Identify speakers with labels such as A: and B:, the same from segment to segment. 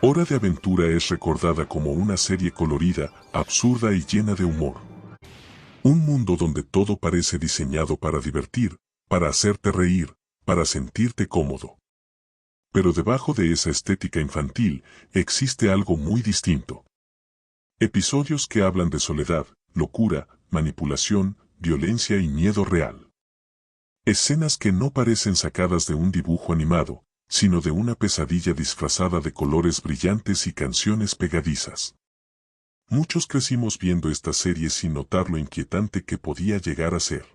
A: Hora de Aventura es recordada como una serie colorida, absurda y llena de humor. Un mundo donde todo parece diseñado para divertir, para hacerte reír, para sentirte cómodo. Pero debajo de esa estética infantil, existe algo muy distinto. Episodios que hablan de soledad, locura, manipulación, violencia y miedo real. Escenas que no parecen sacadas de un dibujo animado, sino de una pesadilla disfrazada de colores brillantes y canciones pegadizas. Muchos crecimos viendo esta serie sin notar lo inquietante que podía llegar a ser.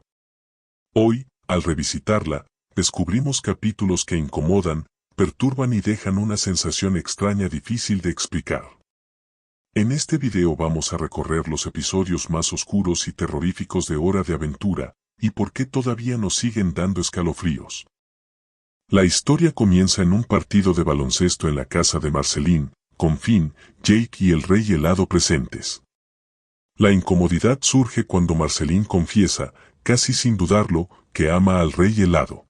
A: Hoy, al revisitarla, descubrimos capítulos que incomodan, perturban y dejan una sensación extraña difícil de explicar. En este video vamos a recorrer los episodios más oscuros y terroríficos de Hora de Aventura, y por qué todavía nos siguen dando escalofríos. La historia comienza en un partido de baloncesto en la casa de Marceline, con Finn, Jake y el Rey Helado presentes. La incomodidad surge cuando Marceline confiesa, casi sin dudarlo, que ama al Rey Helado.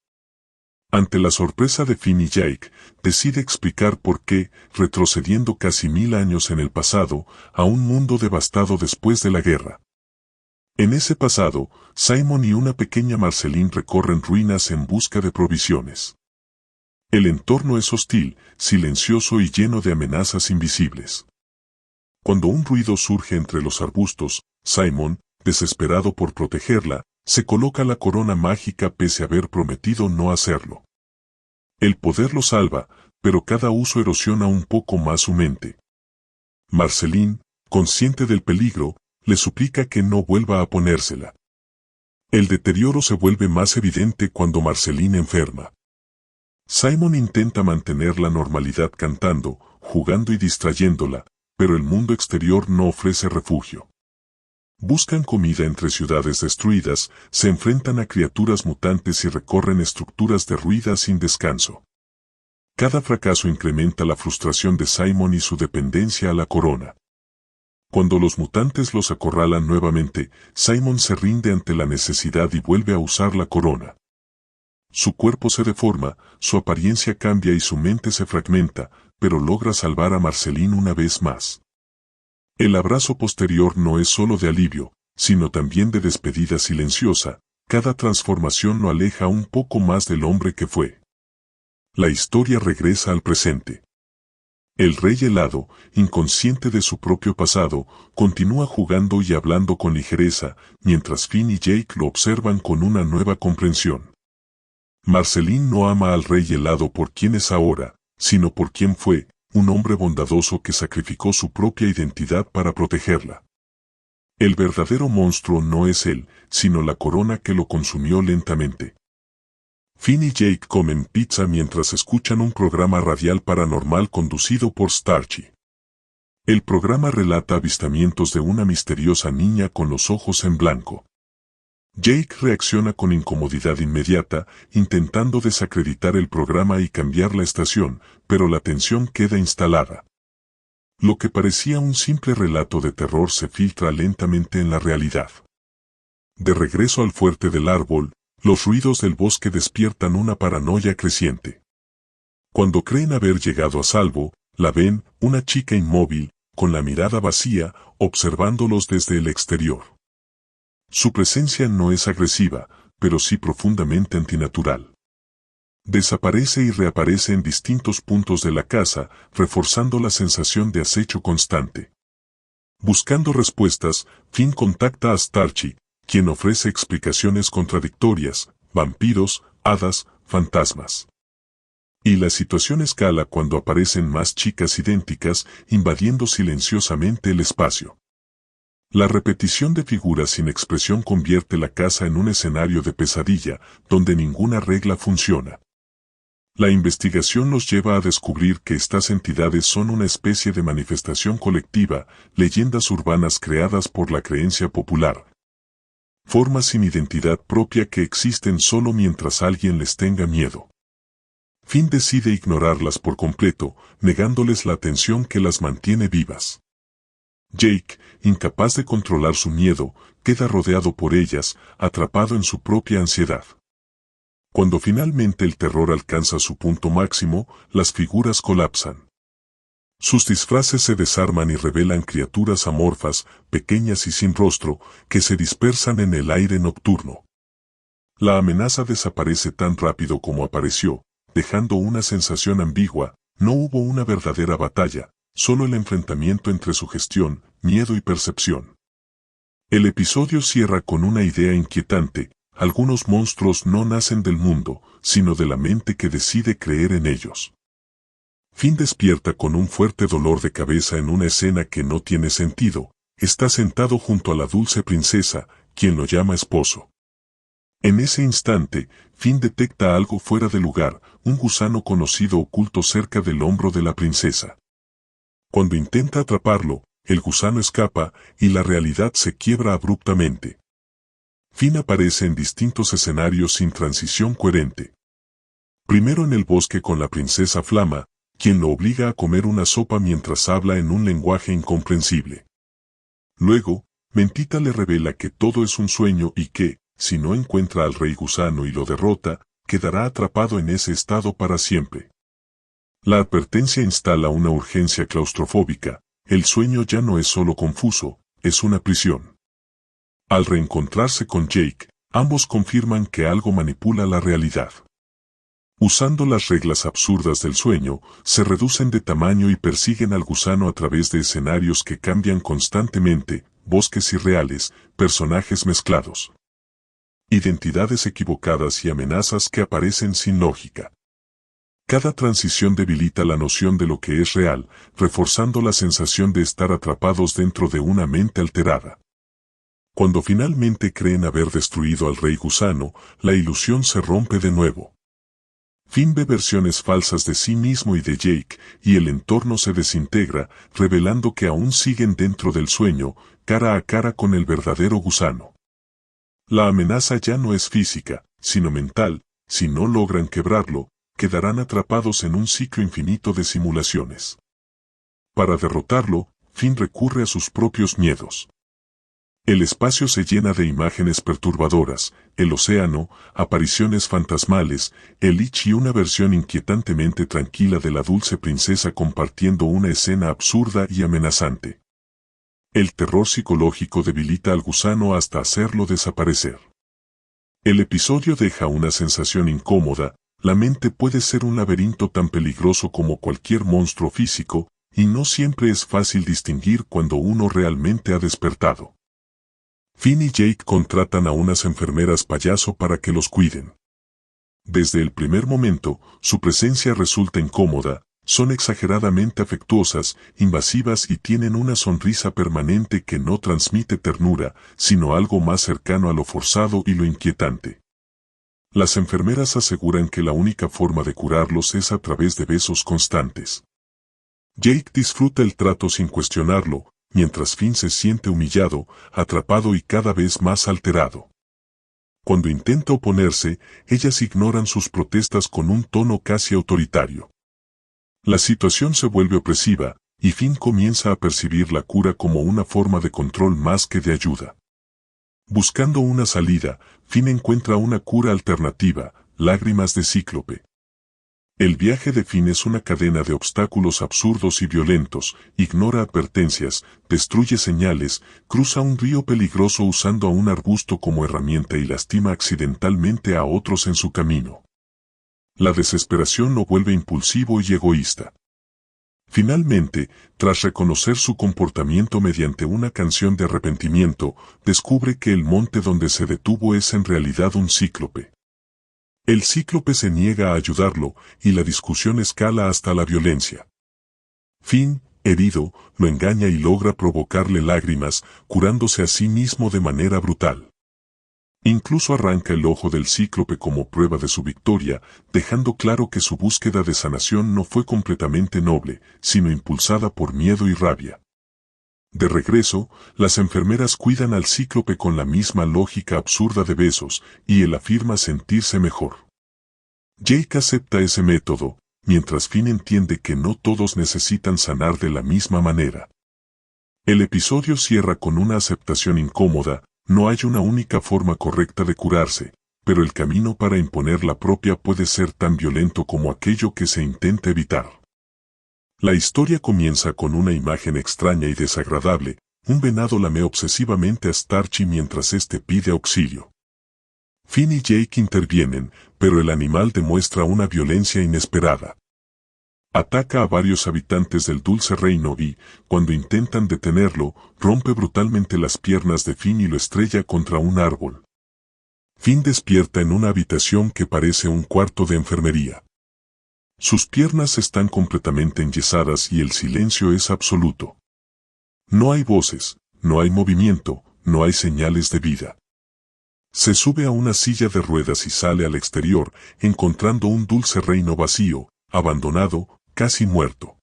A: Ante la sorpresa de Finn y Jake, decide explicar por qué, retrocediendo casi 1000 años en el pasado, a un mundo devastado después de la guerra. En ese pasado, Simon y una pequeña Marceline recorren ruinas en busca de provisiones. El entorno es hostil, silencioso y lleno de amenazas invisibles. Cuando un ruido surge entre los arbustos, Simon, desesperado por protegerla, se coloca la corona mágica pese a haber prometido no hacerlo. El poder lo salva, pero cada uso erosiona un poco más su mente. Marceline, consciente del peligro, le suplica que no vuelva a ponérsela. El deterioro se vuelve más evidente cuando Marceline enferma. Simon intenta mantener la normalidad cantando, jugando y distrayéndola, pero el mundo exterior no ofrece refugio. Buscan comida entre ciudades destruidas, se enfrentan a criaturas mutantes y recorren estructuras derruidas sin descanso. Cada fracaso incrementa la frustración de Simon y su dependencia a la corona. Cuando los mutantes los acorralan nuevamente, Simon se rinde ante la necesidad y vuelve a usar la corona. Su cuerpo se deforma, su apariencia cambia y su mente se fragmenta, pero logra salvar a Marceline una vez más. El abrazo posterior no es solo de alivio, sino también de despedida silenciosa, cada transformación lo aleja un poco más del hombre que fue. La historia regresa al presente. El Rey Helado, inconsciente de su propio pasado, continúa jugando y hablando con ligereza, mientras Finn y Jake lo observan con una nueva comprensión. Marceline no ama al Rey Helado por quien es ahora, sino por quien fue, un hombre bondadoso que sacrificó su propia identidad para protegerla. El verdadero monstruo no es él, sino la corona que lo consumió lentamente. Finn y Jake comen pizza mientras escuchan un programa radial paranormal conducido por Starchy. El programa relata avistamientos de una misteriosa niña con los ojos en blanco. Jake reacciona con incomodidad inmediata, intentando desacreditar el programa y cambiar la estación, pero la tensión queda instalada. Lo que parecía un simple relato de terror se filtra lentamente en la realidad. De regreso al fuerte del árbol, los ruidos del bosque despiertan una paranoia creciente. Cuando creen haber llegado a salvo, la ven, una chica inmóvil, con la mirada vacía, observándolos desde el exterior. Su presencia no es agresiva, pero sí profundamente antinatural. Desaparece y reaparece en distintos puntos de la casa, reforzando la sensación de acecho constante. Buscando respuestas, Finn contacta a Starchy, quien ofrece explicaciones contradictorias, vampiros, hadas, fantasmas. Y la situación escala cuando aparecen más chicas idénticas, invadiendo silenciosamente el espacio. La repetición de figuras sin expresión convierte la casa en un escenario de pesadilla, donde ninguna regla funciona. La investigación nos lleva a descubrir que estas entidades son una especie de manifestación colectiva, leyendas urbanas creadas por la creencia popular. Formas sin identidad propia que existen solo mientras alguien les tenga miedo. Finn decide ignorarlas por completo, negándoles la atención que las mantiene vivas. Jake, incapaz de controlar su miedo, queda rodeado por ellas, atrapado en su propia ansiedad. Cuando finalmente el terror alcanza su punto máximo, las figuras colapsan. Sus disfraces se desarman y revelan criaturas amorfas, pequeñas y sin rostro, que se dispersan en el aire nocturno. La amenaza desaparece tan rápido como apareció, dejando una sensación ambigua. No hubo una verdadera batalla, solo el enfrentamiento entre sugestión, miedo y percepción. El episodio cierra con una idea inquietante: algunos monstruos no nacen del mundo, sino de la mente que decide creer en ellos. Finn despierta con un fuerte dolor de cabeza en una escena que no tiene sentido. Está sentado junto a la dulce princesa, quien lo llama esposo. En ese instante, Finn detecta algo fuera de lugar, un gusano conocido oculto cerca del hombro de la princesa. Cuando intenta atraparlo, el gusano escapa, y la realidad se quiebra abruptamente. Finn aparece en distintos escenarios sin transición coherente. Primero en el bosque con la princesa Flama, quien lo obliga a comer una sopa mientras habla en un lenguaje incomprensible. Luego, Mentita le revela que todo es un sueño y que, si no encuentra al rey gusano y lo derrota, quedará atrapado en ese estado para siempre. La advertencia instala una urgencia claustrofóbica: el sueño ya no es solo confuso, es una prisión. Al reencontrarse con Jake, ambos confirman que algo manipula la realidad. Usando las reglas absurdas del sueño, se reducen de tamaño y persiguen al gusano a través de escenarios que cambian constantemente, bosques irreales, personajes mezclados, identidades equivocadas y amenazas que aparecen sin lógica. Cada transición debilita la noción de lo que es real, reforzando la sensación de estar atrapados dentro de una mente alterada. Cuando finalmente creen haber destruido al rey gusano, la ilusión se rompe de nuevo. Finn ve versiones falsas de sí mismo y de Jake, y el entorno se desintegra, revelando que aún siguen dentro del sueño, cara a cara con el verdadero gusano. La amenaza ya no es física, sino mental. Si no logran quebrarlo, quedarán atrapados en un ciclo infinito de simulaciones. Para derrotarlo, Finn recurre a sus propios miedos. El espacio se llena de imágenes perturbadoras: el océano, apariciones fantasmales, el Lich y una versión inquietantemente tranquila de la dulce princesa compartiendo una escena absurda y amenazante. El terror psicológico debilita al gusano hasta hacerlo desaparecer. El episodio deja una sensación incómoda: la mente puede ser un laberinto tan peligroso como cualquier monstruo físico, y no siempre es fácil distinguir cuando uno realmente ha despertado. Finn y Jake contratan a unas enfermeras payaso para que los cuiden. Desde el primer momento, su presencia resulta incómoda: son exageradamente afectuosas, invasivas y tienen una sonrisa permanente que no transmite ternura, sino algo más cercano a lo forzado y lo inquietante. Las enfermeras aseguran que la única forma de curarlos es a través de besos constantes. Jake disfruta el trato sin cuestionarlo, mientras Finn se siente humillado, atrapado y cada vez más alterado. Cuando intenta oponerse, ellas ignoran sus protestas con un tono casi autoritario. La situación se vuelve opresiva, y Finn comienza a percibir la cura como una forma de control más que de ayuda. Buscando una salida, Finn encuentra una cura alternativa: lágrimas de cíclope. El viaje de Finn es una cadena de obstáculos absurdos y violentos: ignora advertencias, destruye señales, cruza un río peligroso usando a un arbusto como herramienta y lastima accidentalmente a otros en su camino. La desesperación lo vuelve impulsivo y egoísta. Finalmente, tras reconocer su comportamiento mediante una canción de arrepentimiento, descubre que el monte donde se detuvo es en realidad un cíclope. El cíclope se niega a ayudarlo, y la discusión escala hasta la violencia. Finn, herido, lo engaña y logra provocarle lágrimas, curándose a sí mismo de manera brutal. Incluso arranca el ojo del cíclope como prueba de su victoria, dejando claro que su búsqueda de sanación no fue completamente noble, sino impulsada por miedo y rabia. De regreso, las enfermeras cuidan al cíclope con la misma lógica absurda de besos, y él afirma sentirse mejor. Jake acepta ese método, mientras Finn entiende que no todos necesitan sanar de la misma manera. El episodio cierra con una aceptación incómoda: no hay una única forma correcta de curarse, pero el camino para imponer la propia puede ser tan violento como aquello que se intenta evitar. La historia comienza con una imagen extraña y desagradable. Un venado lame obsesivamente a Starchy mientras éste pide auxilio. Finn y Jake intervienen, pero el animal demuestra una violencia inesperada. Ataca a varios habitantes del Dulce Reino y, cuando intentan detenerlo, rompe brutalmente las piernas de Finn y lo estrella contra un árbol. Finn despierta en una habitación que parece un cuarto de enfermería. Sus piernas están completamente enyesadas y el silencio es absoluto. No hay voces, no hay movimiento, no hay señales de vida. Se sube a una silla de ruedas y sale al exterior, encontrando un Dulce Reino vacío, abandonado, casi muerto.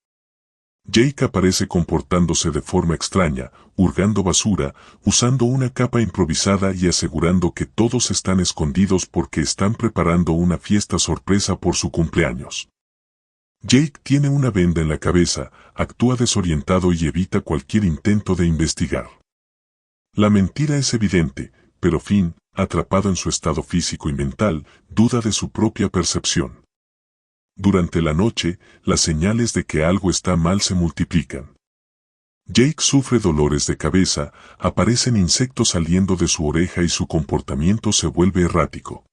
A: Jake aparece comportándose de forma extraña, hurgando basura, usando una capa improvisada y asegurando que todos están escondidos porque están preparando una fiesta sorpresa por su cumpleaños. Jake tiene una venda en la cabeza, actúa desorientado y evita cualquier intento de investigar. La mentira es evidente, pero Finn, atrapado en su estado físico y mental, duda de su propia percepción. Durante la noche, las señales de que algo está mal se multiplican. Jake sufre dolores de cabeza, aparecen insectos saliendo de su oreja y su comportamiento se vuelve errático.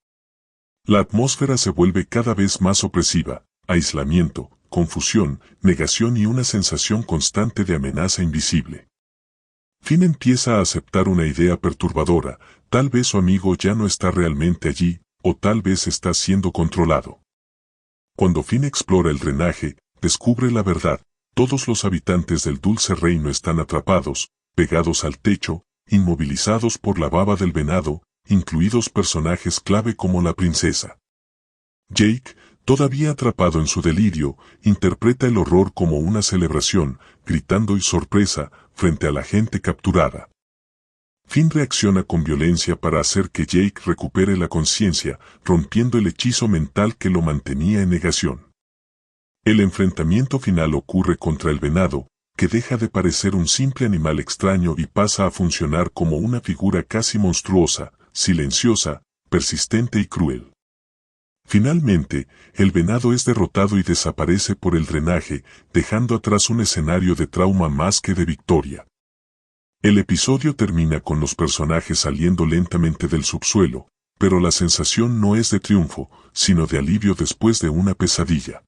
A: La atmósfera se vuelve cada vez más opresiva, aislamiento, confusión, negación y una sensación constante de amenaza invisible. Finn empieza a aceptar una idea perturbadora, tal vez su amigo ya no está realmente allí, o tal vez está siendo controlado. Cuando Finn explora el drenaje, descubre la verdad. Todos los habitantes del Dulce Reino están atrapados, pegados al techo, inmovilizados por la baba del venado, incluidos personajes clave como la princesa. Jake, todavía atrapado en su delirio, interpreta el horror como una celebración, gritando y sorpresa, frente a la gente capturada. Finn reacciona con violencia para hacer que Jake recupere la conciencia, rompiendo el hechizo mental que lo mantenía en negación. El enfrentamiento final ocurre contra el venado, que deja de parecer un simple animal extraño y pasa a funcionar como una figura casi monstruosa, silenciosa, persistente y cruel. Finalmente, el venado es derrotado y desaparece por el drenaje, dejando atrás un escenario de trauma más que de victoria. El episodio termina con los personajes saliendo lentamente del subsuelo, pero la sensación no es de triunfo, sino de alivio después de una pesadilla.